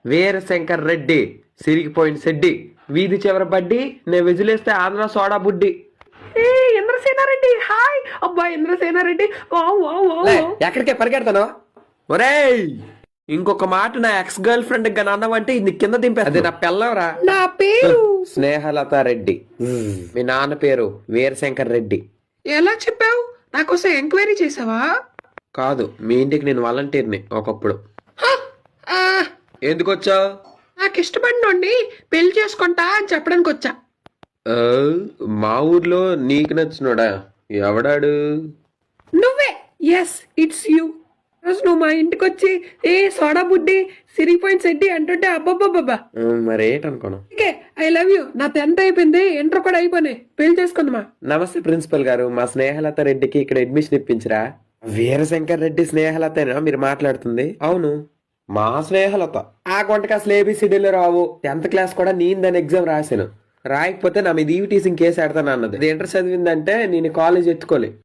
వీరశంకర్ రెడ్డి సిరిగిపోయిన సెడ్డి వీధి చివర బడ్డి నే విజిలేస్తే ఆంధ్ర సోడా బుడ్డి. ఏ ఇంద్రసేనారెడ్డి హాయ్ అబ్బా Indrasena Reddy wow wow wow wow. ఎక్కడికే పరిగెడతాను ఒరేయ్ ఇంకొక మాట నా ఎక్స్ గర్ల్ ఫ్రెండ్ గా అన్నావంటే ఇది కింద దింపే. అది నా పిల్లవరా. నా పేరు స్నేహలత రెడ్డి. మీ నాన్న పేరు వీరశంకర్ రెడ్డి. ఎలా చెప్పావు నాకోసం ఎంక్వైరీ చేసావా? కాదు మీ ఇంటికి నేను వాలంటీర్ని ఒకప్పుడు. హ, ఆ, ఎందుకు వచ్చావు? నాకు ఇష్టపడినోడిని పెళ్లి చేసుకుంటా అని చెప్పడానికి వచ్చా. మా ఊర్లో నీకు నచ్చినోడా? ఎవడాడు? నువ్వే. Yes it's you. రోజు నువ్వు మా ఇంటికి వచ్చి ఏ సోడా బుడ్డి సిరిగిపోయిన సెడ్డి అంటుంటే అబ్బబ్బబ్బా. మరేటనుకోను. Okay I love you. నా 10th అయిపోయింది, ఇంటర్ కూడా అయిపోయినాయి, పెళ్లి చేసుకుందామా? నమస్తే ప్రిన్సిపల్ గారు, మా స్నేహలత రెడ్డికి ఇక్కడ అడ్మిషన్ ఇప్పించరా? వీరశంకర్ రెడ్డి స్నేహలతేనా మీరు మాట్లాడుతుంది? అవును మా స్నేహలత. ఆ కొంటకి అసలు ఏబిసిడీలు రావు. 10th క్లాస్ కూడా నేను దాని ఎగ్జామ్ రాశాను. రాయకపోతే నా మీద ఈవిటీసింగ్ కేసు ఆడతాను అన్నది. ఇంటర్ చదివిందంటే నేను కాలేజ్ ఎత్తుకోలే.